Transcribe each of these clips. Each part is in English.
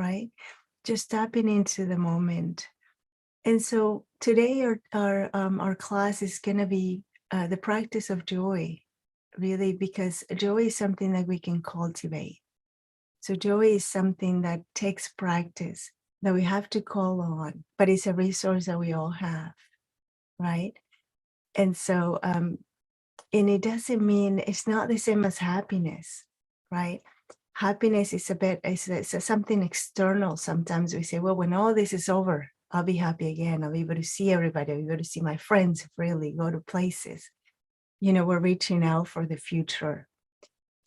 right? Just tapping into the moment. And so today our class is going to be the practice of joy, really, because joy is something that we can cultivate. So joy is something that takes practice, that we have to call on, but it's a resource that we all have, right? And so, and it doesn't mean it's not the same as happiness, right? Happiness is a bit, it's something external. Sometimes we say, well, when all this is over, I'll be happy again. I'll be able to see everybody. I'll be able to see my friends freely, go to places. We're reaching out for the future.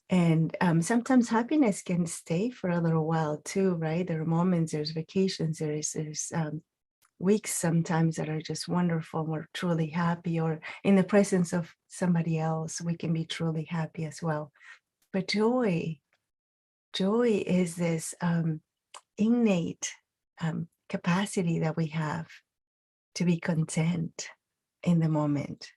And sometimes happiness can stay for a little while too, right? There are moments, there's vacations, there's weeks sometimes that are just wonderful. We're truly happy, or in the presence of somebody else, we can be truly happy as well. But joy is this innate capacity that we have to be content in the moment.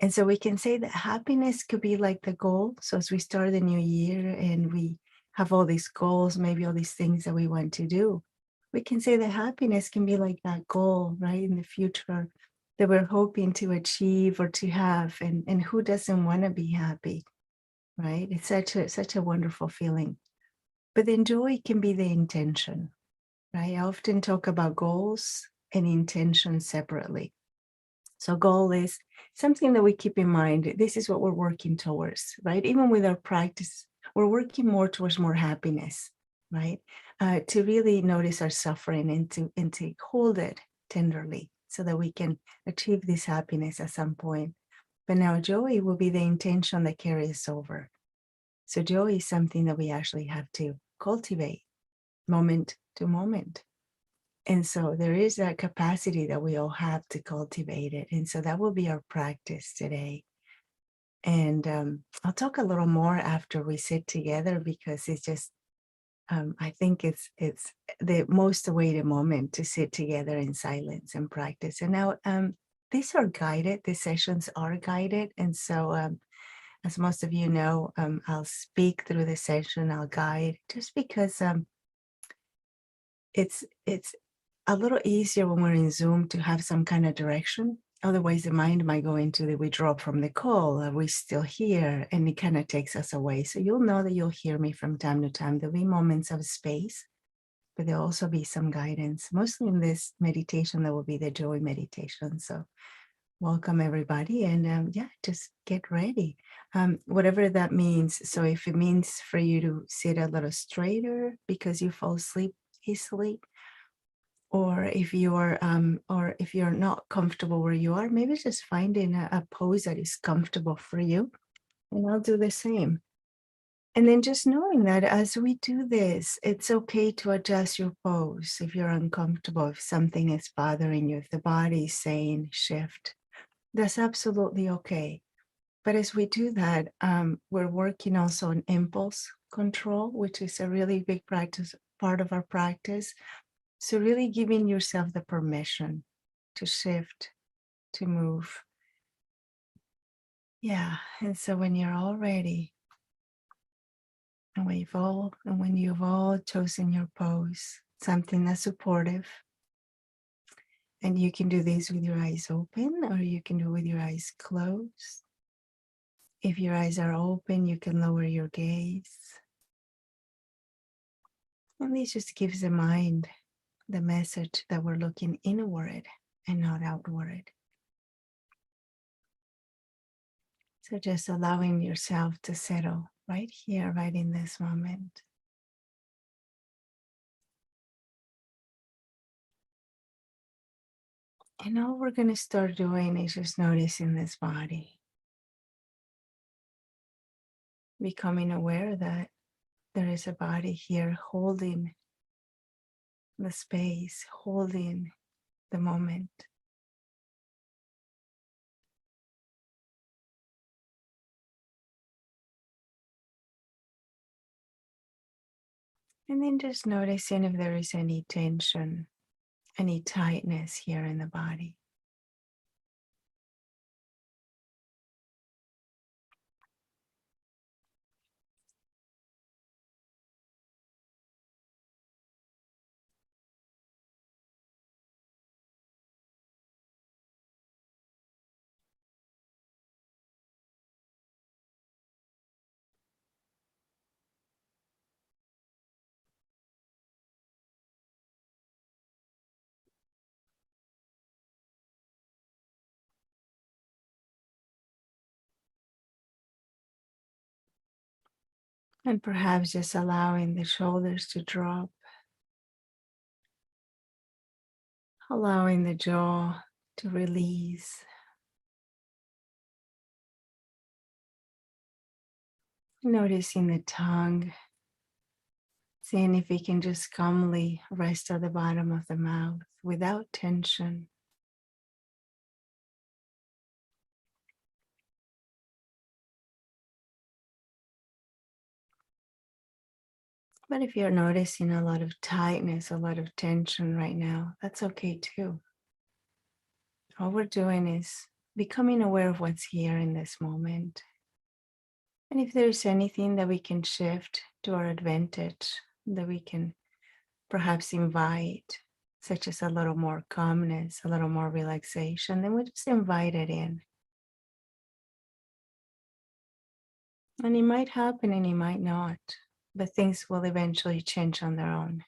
And so we can say that happiness could be like the goal. So as we start the new year and we have all these goals, maybe all these things that we want to do, we can say that happiness can be like that goal, right, in the future that we're hoping to achieve or to have. And who doesn't want to be happy, right? It's such a wonderful feeling. But then joy can be the intention, right? I often talk about goals and intention separately. So goal is something that we keep in mind. This is what we're working towards, right? Even with our practice, we're working more towards more happiness, right? To really notice our suffering and to hold it tenderly so that we can achieve this happiness at some point. But now joy will be the intention that carries over. So joy is something that we actually have to cultivate moment to moment. And so there is that capacity that we all have to cultivate it. And so that will be our practice today. And I'll talk a little more after we sit together, because it's just, I think it's the most awaited moment to sit together in silence and practice. And now these are guided, these sessions are guided. And so as most of you know, I'll speak through the session, I'll guide, just because it's a little easier when we're in Zoom to have some kind of direction. Otherwise, the mind might go into the withdraw from the call. Are we still here? And it kind of takes us away. So you'll know that you'll hear me from time to time. There'll be moments of space, but there'll also be some guidance. Mostly in this meditation, that will be the joy meditation. So welcome everybody. And yeah, just get ready. Whatever that means. So if it means for you to sit a little straighter because you fall asleep easily, or if you're not comfortable where you are, maybe just finding a pose that is comfortable for you, and I'll do the same. And then just knowing that as we do this, it's okay to adjust your pose if you're uncomfortable, if something is bothering you, if the body is saying shift, that's absolutely okay. But as we do that, we're working also on impulse control, which is a really big practice, part of our practice. So really giving yourself the permission to shift, to move. Yeah. And so when you're all ready, and when you've all chosen your pose, something that's supportive, and you can do this with your eyes open, or you can do it with your eyes closed. If your eyes are open, you can lower your gaze. And this just gives the mind the message that we're looking inward and not outward. So just allowing yourself to settle right here, right in this moment. And all we're going to start doing is just noticing this body, becoming aware that there is a body here holding the space, holding the moment. And then just noticing if there is any tension, any tightness here in the body. And perhaps just allowing the shoulders to drop, allowing the jaw to release, noticing the tongue, seeing if we can just calmly rest at the bottom of the mouth without tension. But if you're noticing a lot of tightness, a lot of tension right now, that's okay too. All we're doing is becoming aware of what's here in this moment. And if there's anything that we can shift to our advantage, that we can perhaps invite, such as a little more calmness, a little more relaxation, then we just invite it in. And it might happen and it might not, but things will eventually change on their own.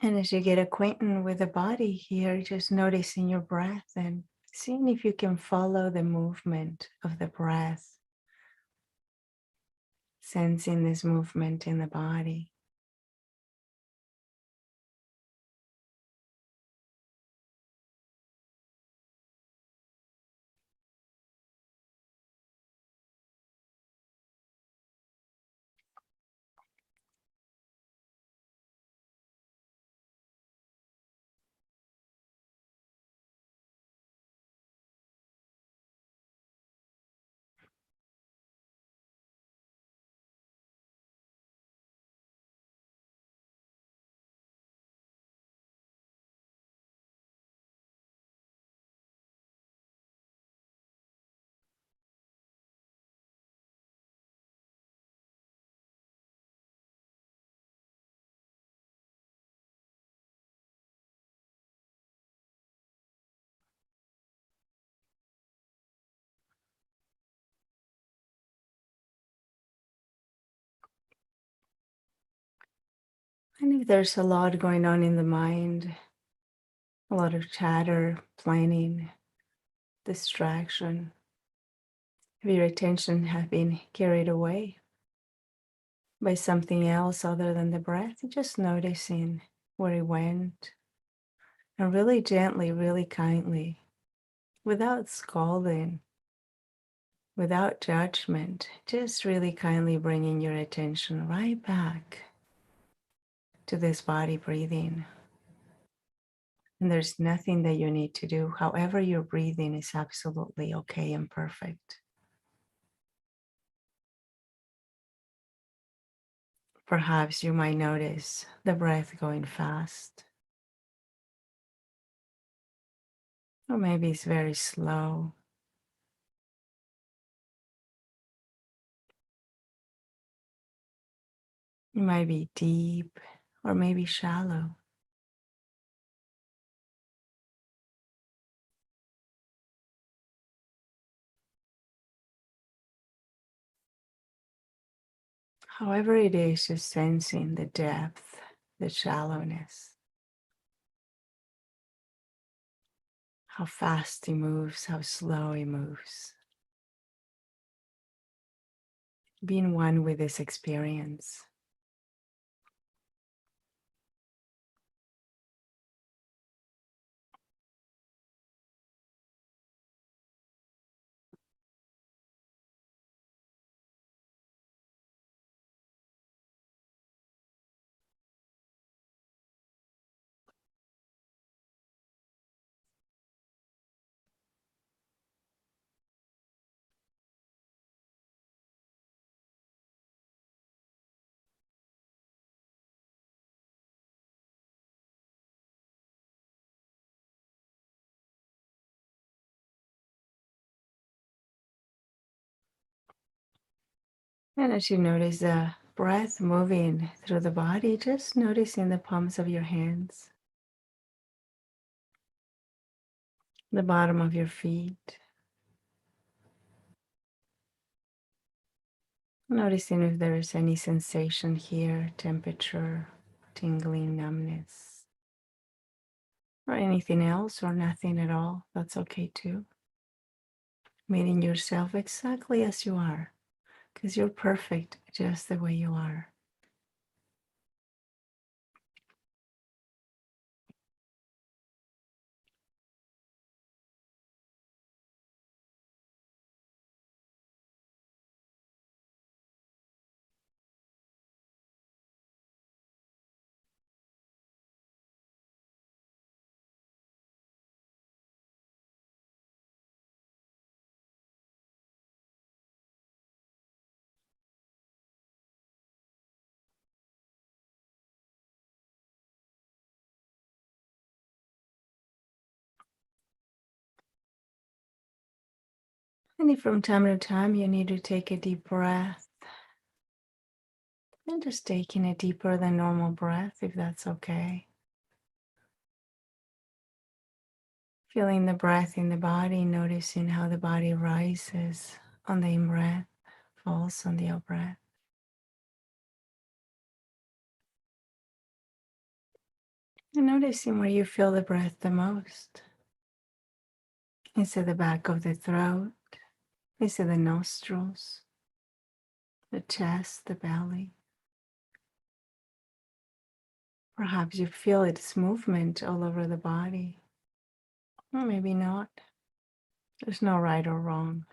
And as you get acquainted with the body here, just noticing your breath and seeing if you can follow the movement of the breath, sensing this movement in the body. And if there's a lot going on in the mind, a lot of chatter, planning, distraction, if your attention has been carried away by something else other than the breath, just noticing where it went and really gently, really kindly, without scolding, without judgment, just really kindly bringing your attention right back to this body breathing. And there's nothing that you need to do. However, you're breathing is absolutely okay and perfect. Perhaps you might notice the breath going fast, or maybe it's very slow. It might be deep or maybe shallow. However it is, just sensing the depth, the shallowness, how fast he moves, how slow he moves. Being one with this experience. And as you notice the breath moving through the body, just noticing the palms of your hands, the bottom of your feet. Noticing if there is any sensation here, temperature, tingling, numbness, or anything else, or nothing at all. That's okay too. Meeting yourself exactly as you are, because you're perfect just the way you are. And if from time to time you need to take a deep breath, and just taking a deeper than normal breath, if that's okay. Feeling the breath in the body, noticing how the body rises on the in-breath, falls on the out-breath. And noticing where you feel the breath the most. Is it the back of the throat? Is it the nostrils? The chest, the belly? Perhaps you feel its movement all over the body. Or maybe not. There's no right or wrong.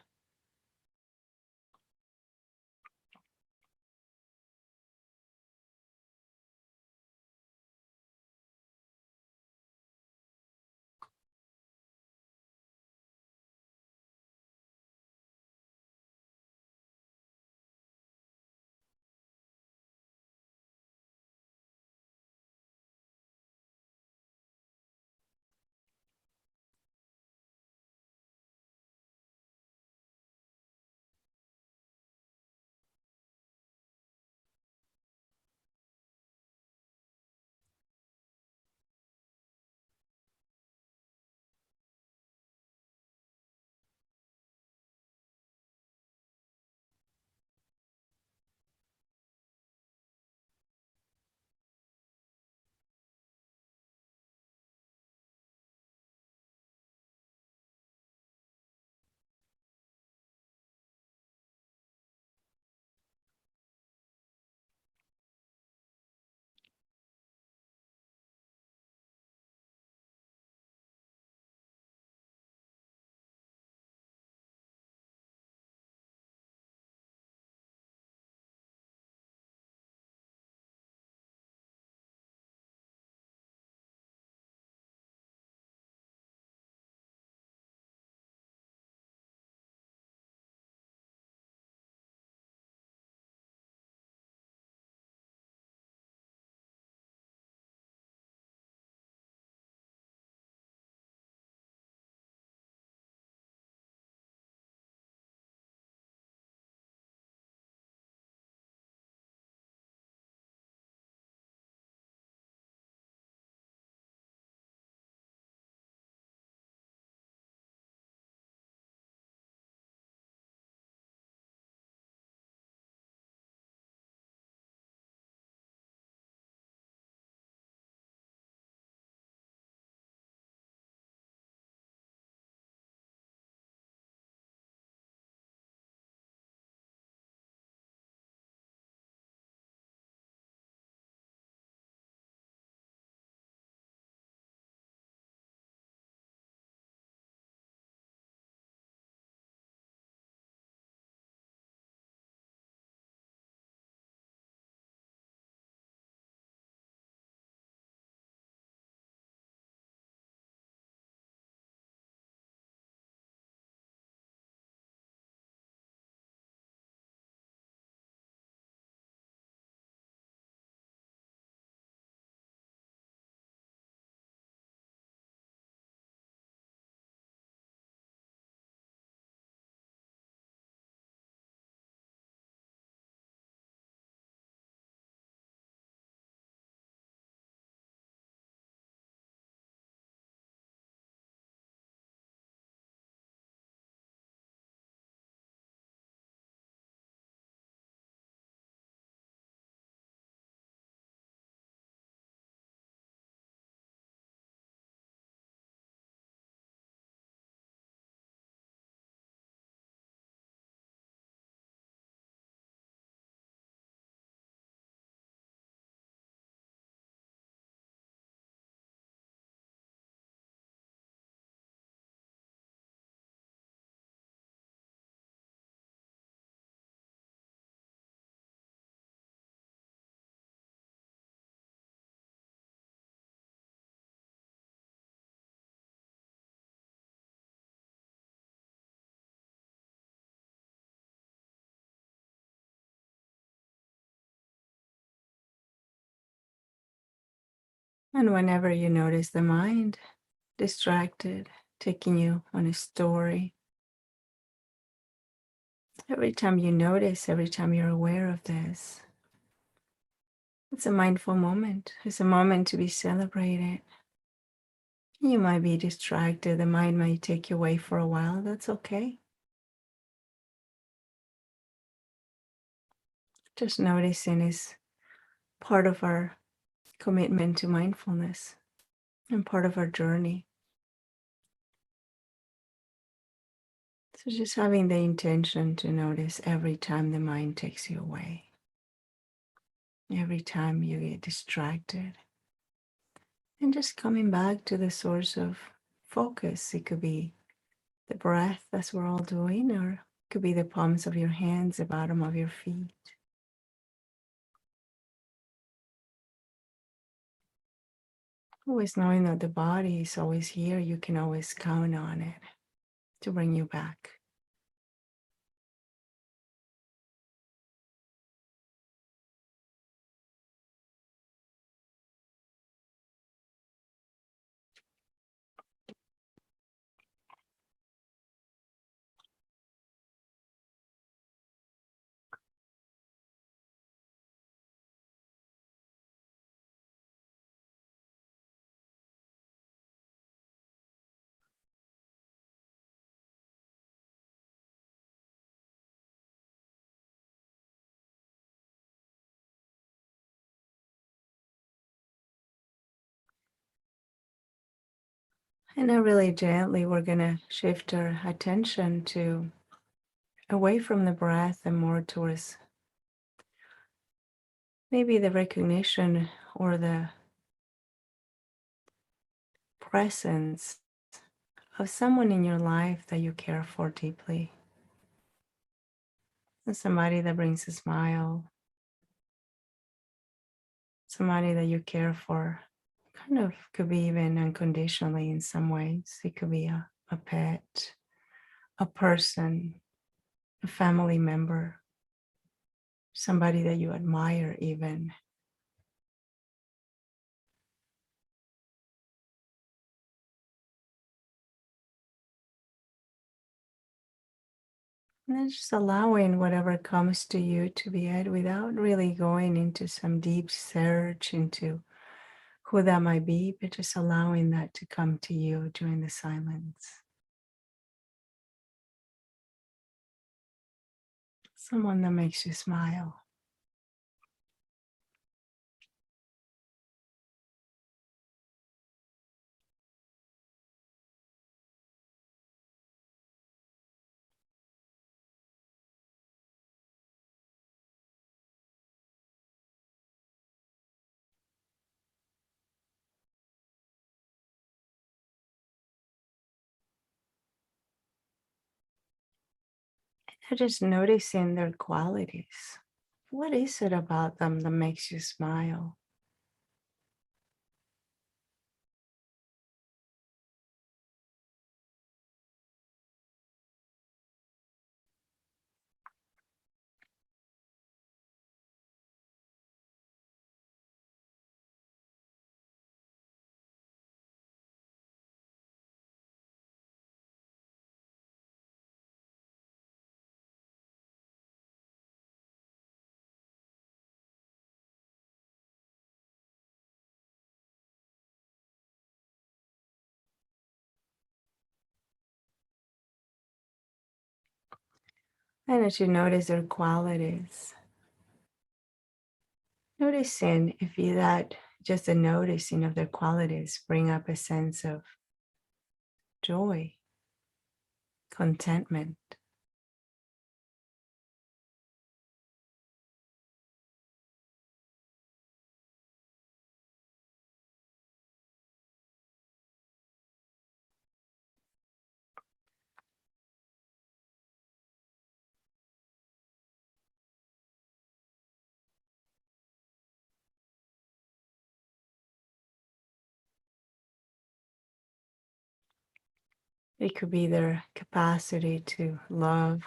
And whenever you notice the mind distracted, taking you on a story, every time you notice, every time you're aware of this, it's a mindful moment. It's a moment to be celebrated. You might be distracted. The mind might take you away for a while. That's okay. Just noticing is part of our commitment to mindfulness and part of our journey. So just having the intention to notice every time the mind takes you away, every time you get distracted, and just coming back to the source of focus. It could be the breath, as we're all doing, or it could be the palms of your hands, the bottom of your feet. Always knowing that the body is always here, you can always count on it to bring you back. And then really gently, we're going to shift our attention to away from the breath and more towards maybe the recognition or the presence of someone in your life that you care for deeply. And somebody that brings a smile, somebody that you care for, kind of could be even unconditionally in some ways. It could be a pet, a person, a family member, somebody that you admire even. And then just allowing whatever comes to you to be it without really going into some deep search into who that might be, but just allowing that to come to you during the silence. Someone that makes you smile. You're just noticing their qualities. What is it about them that makes you smile? And as you notice their qualities, noticing if you that just the noticing of their qualities bring up a sense of joy, contentment. It could be their capacity to love,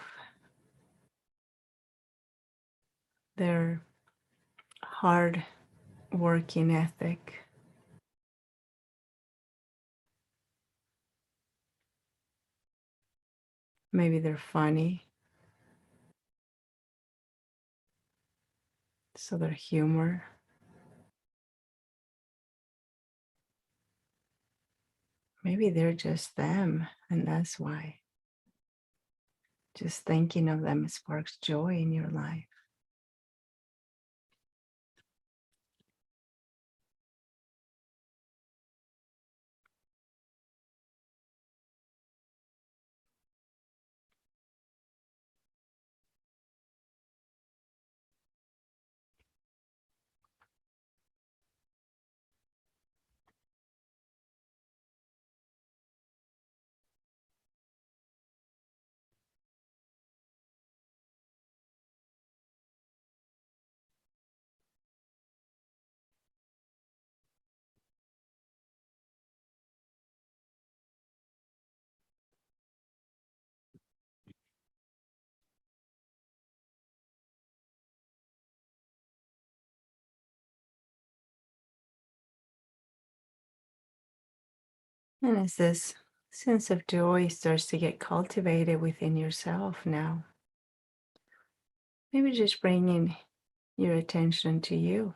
their hard working ethic, Maybe they're funny, so their humor. Maybe they're just them, and that's why. Just thinking of them sparks joy in your life. And as this sense of joy starts to get cultivated within yourself now, maybe just bringing your attention to you.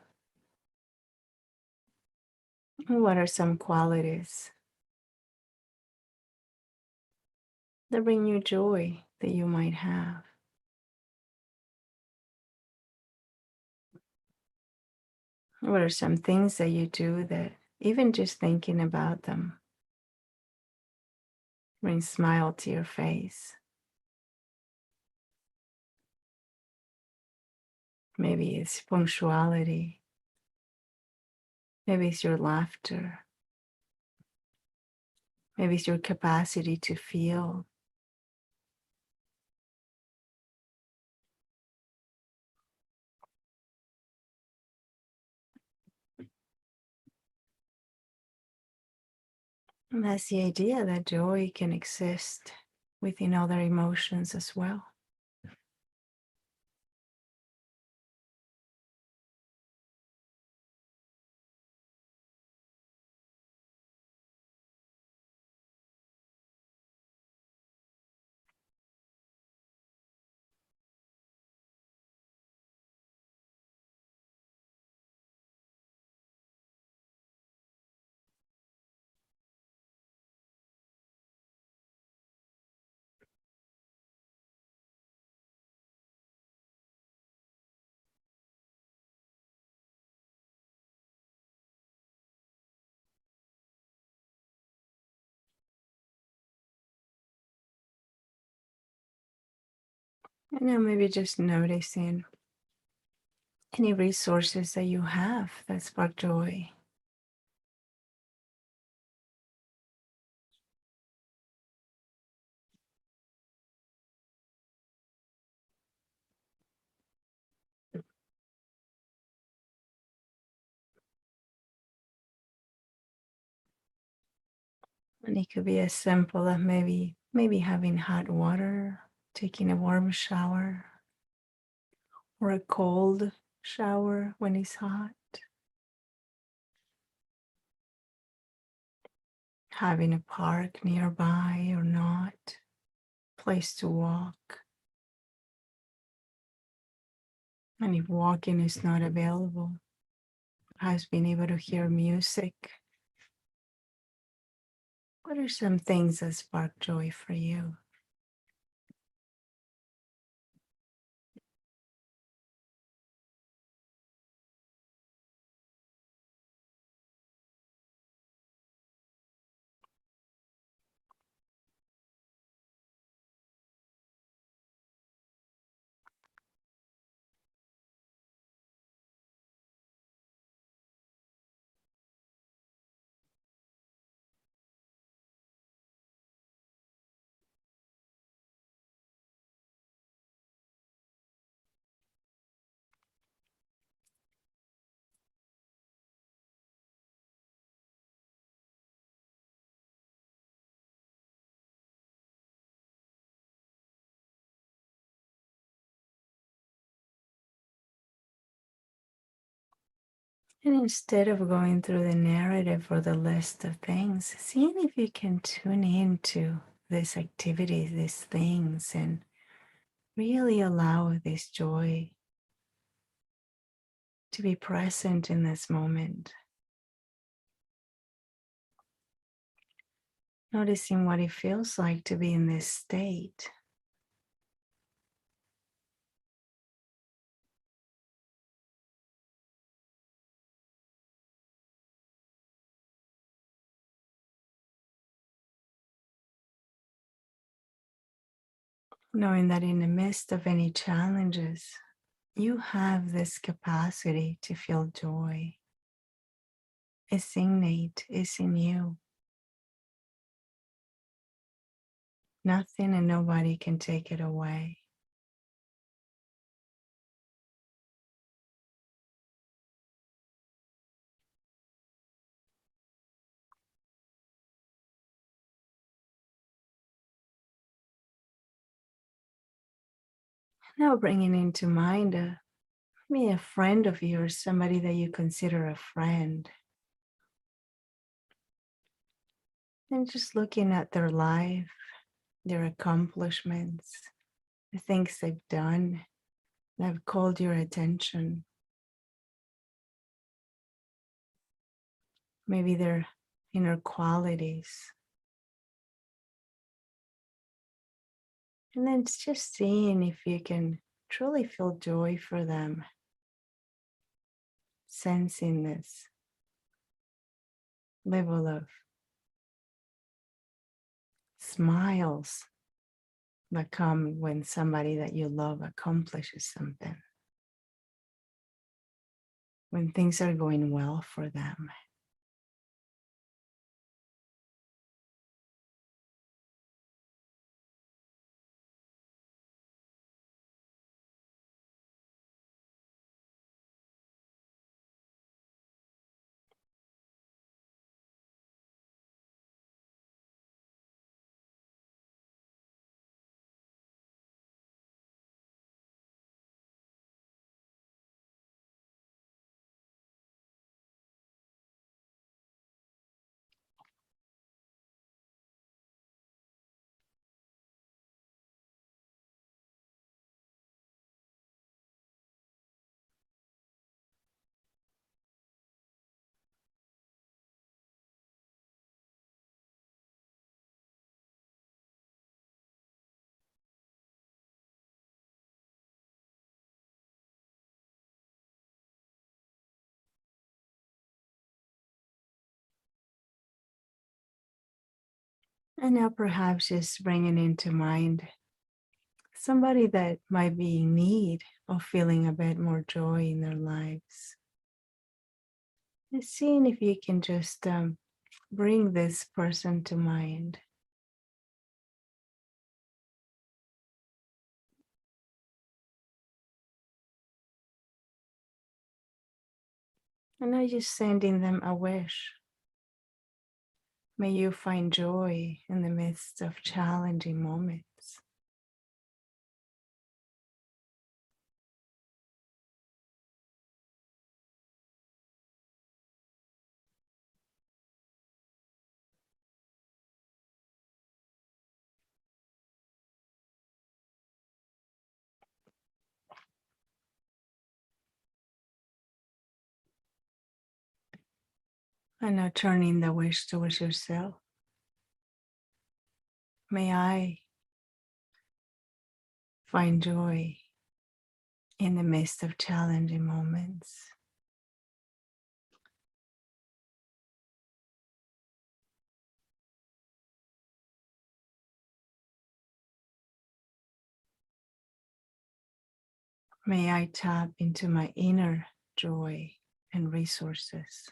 What are some qualities that bring you joy that you might have? What are some things that you do that even just thinking about them brings smile to your face? Maybe it's punctuality. Maybe it's your laughter. Maybe it's your capacity to feel. And that's the idea that joy can exist within other emotions as well. And now maybe just noticing any resources that you have that spark joy. And it could be as simple as maybe having hot water, taking a warm shower, or a cold shower when it's hot, having a park nearby or not, place to walk. And if walking is not available, perhaps being able to hear music. What are some things that spark joy for you? And instead of going through the narrative or the list of things, seeing if you can tune into these activities, these things, and really allow this joy to be present in this moment. Noticing what it feels like to be in this state. Knowing that in the midst of any challenges, you have this capacity to feel joy. It's innate, it's in you. Nothing and nobody can take it away. Now bringing into mind maybe a friend of yours, somebody that you consider a friend, and just looking at their life, their accomplishments, the things they've done that have called your attention. Maybe their inner qualities. And then it's just seeing if you can truly feel joy for them, sensing this level of smiles that come when somebody that you love accomplishes something, when things are going well for them. And now perhaps just bringing into mind somebody that might be in need of feeling a bit more joy in their lives. And seeing if you can just bring this person to mind. And now just sending them a wish. May you find joy in the midst of challenging moments. And now turning the wish towards yourself. May I find joy in the midst of challenging moments. May I tap into my inner joy and resources.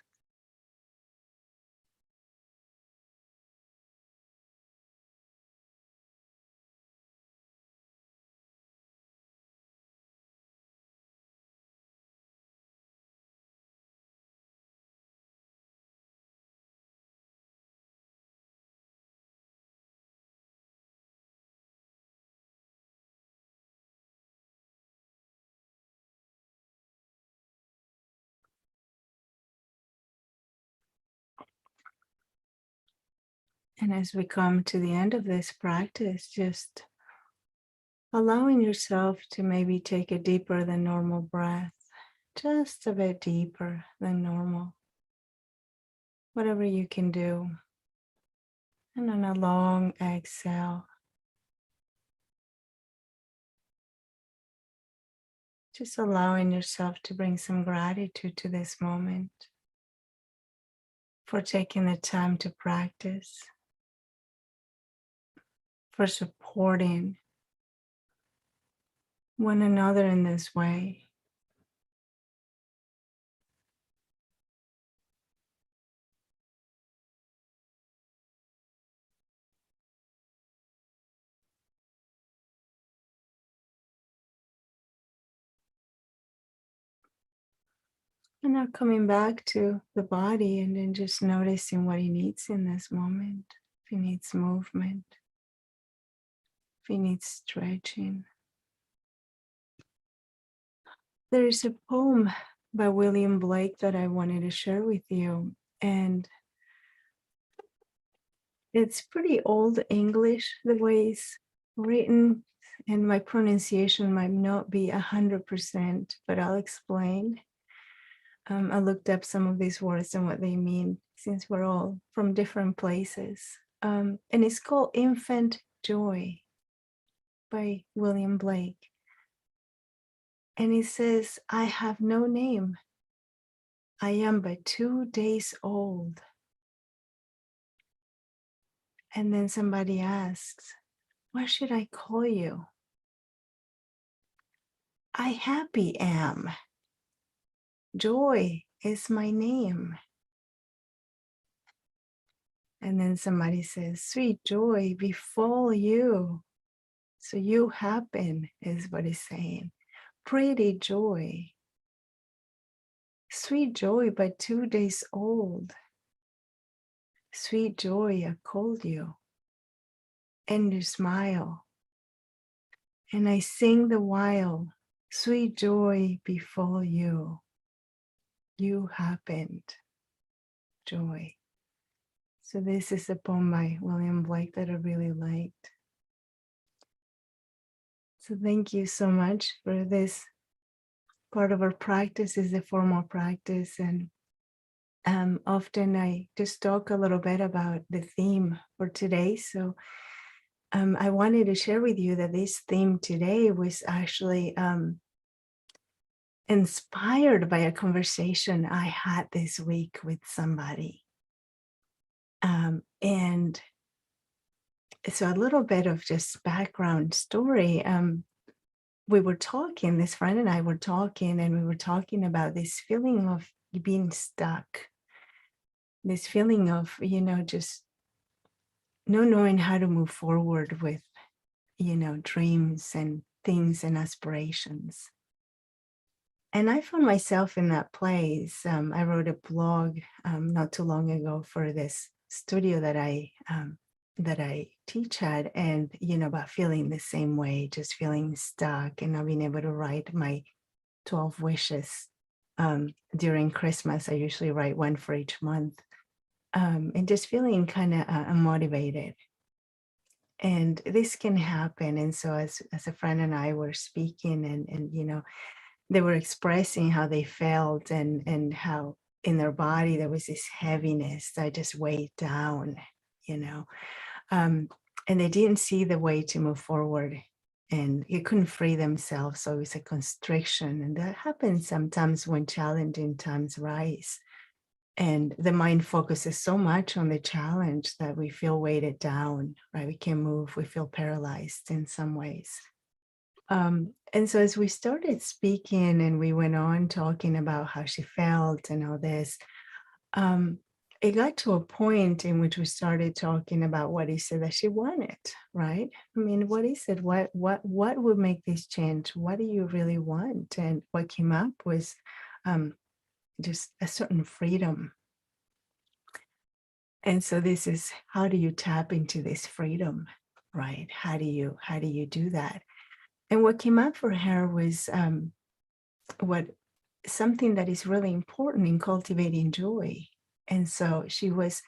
And as we come to the end of this practice, just allowing yourself to maybe take a deeper than normal breath, just a bit deeper than normal, whatever you can do. And on a long exhale, just allowing yourself to bring some gratitude to this moment for taking the time to practice, for supporting one another in this way. And now coming back to the body and then just noticing what he needs in this moment. If he needs movement, if he needs stretching. There is a poem by William Blake that I wanted to share with you. And it's pretty old English, the way it's written, and my pronunciation might not be 100%, but I'll explain. I looked up some of these words and what they mean, since we're all from different places. And it's called Infant Joy by William Blake. And he says, I have no name. I am but 2 days old. And then somebody asks, what should I call you? I happy am. Joy is my name. And then somebody says, sweet joy befall you. So you happen is what he's saying. Pretty joy. Sweet joy, but 2 days old. Sweet joy, I called you. And you smile. And I sing the while. Sweet joy befall you. You happened. Joy. So this is a poem by William Blake that I really liked. So thank you so much for this. Part of our practice is a formal practice, and often I just talk a little bit about the theme for today. So I wanted to share with you that this theme today was actually inspired by a conversation I had this week with somebody. And so a little bit of just background story. We were talking, this friend and I were talking, and we were talking about this feeling of being stuck. This feeling of, just not knowing how to move forward with, dreams and things and aspirations. And I found myself in that place. I wrote a blog not too long ago for this studio that I teach at, and about feeling the same way, just feeling stuck and not being able to write my 12 wishes during Christmas. I usually write one for each month, and just feeling kind of unmotivated. And this can happen. And so as a friend and I were speaking, and they were expressing how they felt, and how in their body there was this heaviness that just weighed down, and they didn't see the way to move forward, and they couldn't free themselves. So it was a constriction, and that happens sometimes when challenging times rise. And the mind focuses so much on the challenge that we feel weighted down, right? We can't move, we feel paralyzed in some ways. And so as we started speaking and we went on talking about how she felt and all this, it got to a point in which we started talking about what is it that she wanted, right? I mean, what is it? What would make this change? What do you really want? And what came up was just a certain freedom. And so this is, how do you tap into this freedom, right? How do you do that? And what came up for her was something that is really important in cultivating joy. And so she was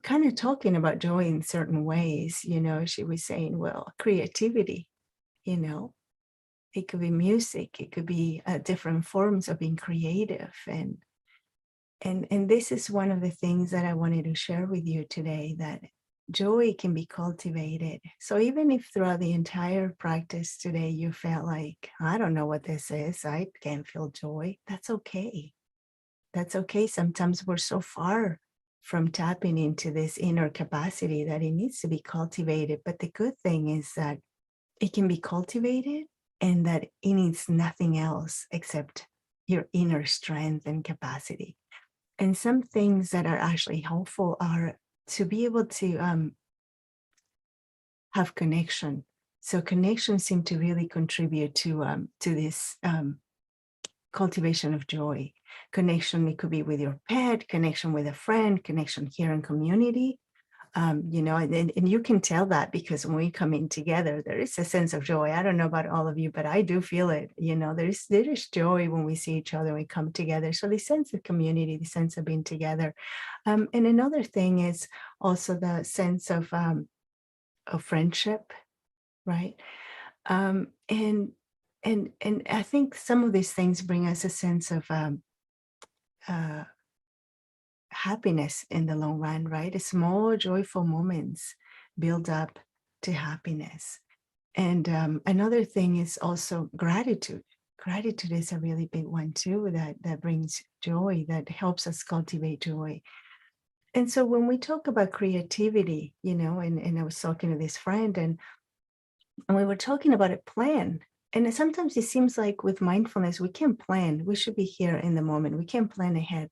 kind of talking about joy in certain ways. She was saying, well, creativity, you know, it could be music, it could be different forms of being creative. And this is one of the things that I wanted to share with you today, that joy can be cultivated. So even if throughout the entire practice today you felt like, I don't know what this is, I can't feel joy, that's okay. That's okay. Sometimes we're so far from tapping into this inner capacity that it needs to be cultivated. But the good thing is that it can be cultivated, and that it needs nothing else except your inner strength and capacity. And some things that are actually helpful are to be able to have connection. So connections seem to really contribute to this cultivation of joy. Connection, it could be with your pet, connection with a friend, connection here in community. And you can tell that because when we come in together, there is a sense of joy. I don't know about all of you, but I do feel it. There is joy when we see each other, we come together. So the sense of community, the sense of being together. And another thing is also the sense of friendship, right? And I think some of these things bring us a sense of uh, happiness in the long run, right? Small joyful moments build up to happiness. And another thing is also gratitude. Gratitude is a really big one too, that brings joy, that helps us cultivate joy. And so when we talk about creativity, and I was talking to this friend, and we were talking about a plan. And sometimes it seems like with mindfulness, we can't plan. We should be here in the moment. We can't plan ahead.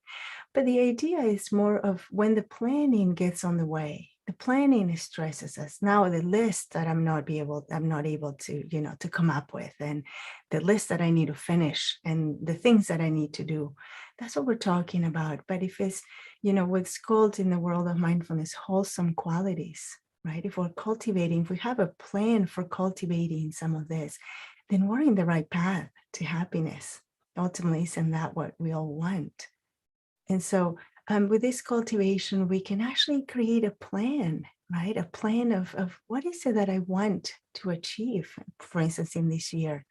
But the idea is more of when the planning gets on the way, the planning stresses us. Now the list that I'm not able to, to come up with, and the list that I need to finish, and the things that I need to do. That's what we're talking about. But if it's, what's called in the world of mindfulness, wholesome qualities, right? If we're cultivating, if we have a plan for cultivating some of this, then we're in the right path to happiness. Ultimately, isn't that what we all want? And so with this cultivation, we can actually create a plan, right? A plan of what is it that I want to achieve, for instance, in this year.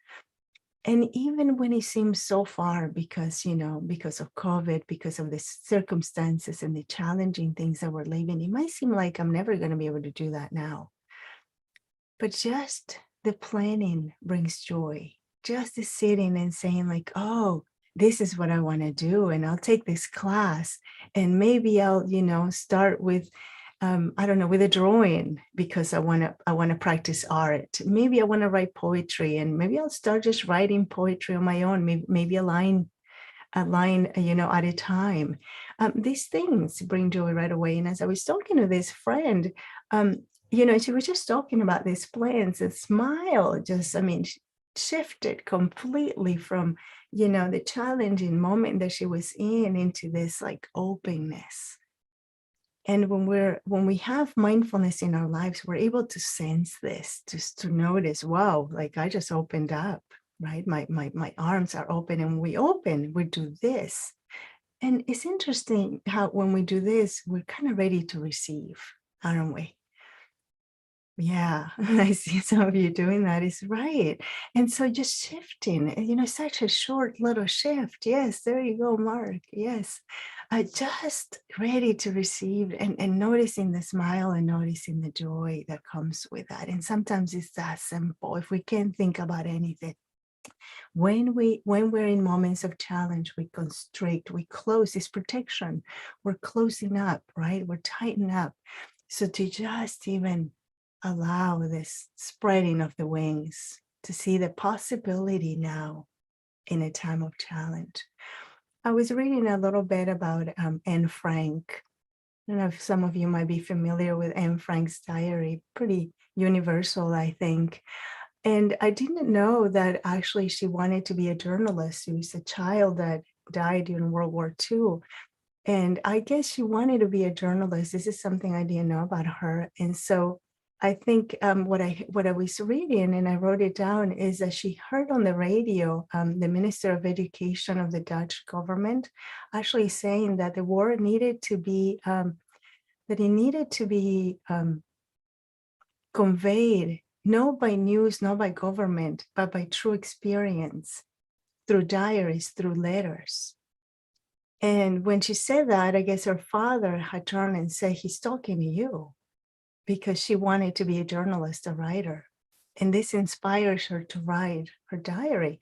And even when it seems so far because of COVID, because of the circumstances and the challenging things that we're living, it might seem like I'm never going to be able to do that now. But just the planning brings joy. Just the sitting and saying like, oh, this is what I want to do, and I'll take this class, and maybe I'll, start with, I don't know, with a drawing because I want to practice art. Maybe I want to write poetry, and maybe I'll start just writing poetry on my own. Maybe a line, at a time. These things bring joy right away. And as I was talking to this friend, she was just talking about these plans, and smile just, shifted completely from, the challenging moment that she was in into this like openness. And when we have mindfulness in our lives, we're able to sense this, just to notice, wow, like I just opened up, right? My arms are open, and when we open, we do this. And it's interesting how when we do this, we're kind of ready to receive, aren't we? Yeah, I see some of you doing that, is right. And so just shifting, such a short little shift. Yes, there you go, Mark. Yes. Just ready to receive, and noticing the smile and noticing the joy that comes with that. And sometimes it's that simple. If we can't think about anything, when we're in moments of challenge, we constrict, we close. This protection. We're closing up, right? We're tightening up. So to just even allow this spreading of the wings, to see the possibility now in a time of challenge. I was reading a little bit about Anne Frank. I don't know if some of you might be familiar with Anne Frank's diary, pretty universal, I think. And I didn't know that actually she wanted to be a journalist. She was a child that died during World War II. And I guess she wanted to be a journalist. This is something I didn't know about her. And so I think what I was reading, and I wrote it down, is that she heard on the radio the Minister of Education of the Dutch government actually saying that the war needed to be that it needed to be conveyed, not by news, not by government, but by true experience, through diaries, through letters. And when she said that, I guess her father had turned and said, he's talking to you, because she wanted to be a journalist, a writer. And this inspires her to write her diary.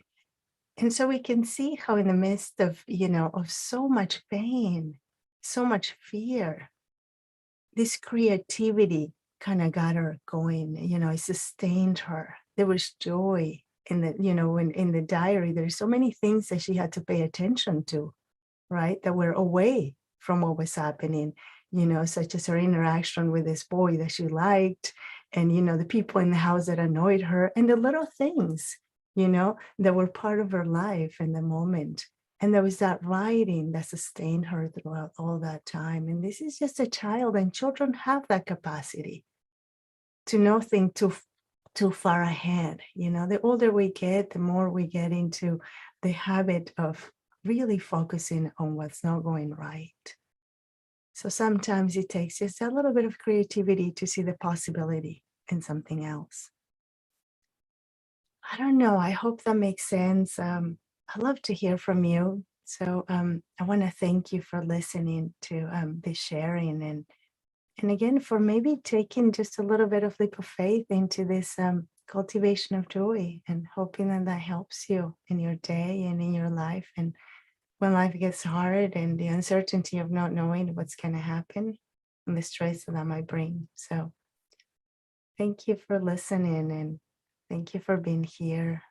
And so we can see how in the midst of, of so much pain, so much fear, this creativity kind of got her going, it sustained her. There was joy in the, in the diary. There's so many things that she had to pay attention to, right? That were away from what was happening, such as her interaction with this boy that she liked, and, the people in the house that annoyed her, and the little things, that were part of her life in the moment. And there was that writing that sustained her throughout all that time. And this is just a child, and children have that capacity to not think too far ahead. The older we get, the more we get into the habit of really focusing on what's not going right. So sometimes it takes just a little bit of creativity to see the possibility in something else. I don't know. I hope that makes sense. I love to hear from you. So I want to thank you for listening to this sharing, and again for maybe taking just a little bit of leap of faith into this cultivation of joy, and hoping that that helps you in your day and in your life. And when life gets hard and the uncertainty of not knowing what's going to happen and the stress that might bring. So thank you for listening, and thank you for being here.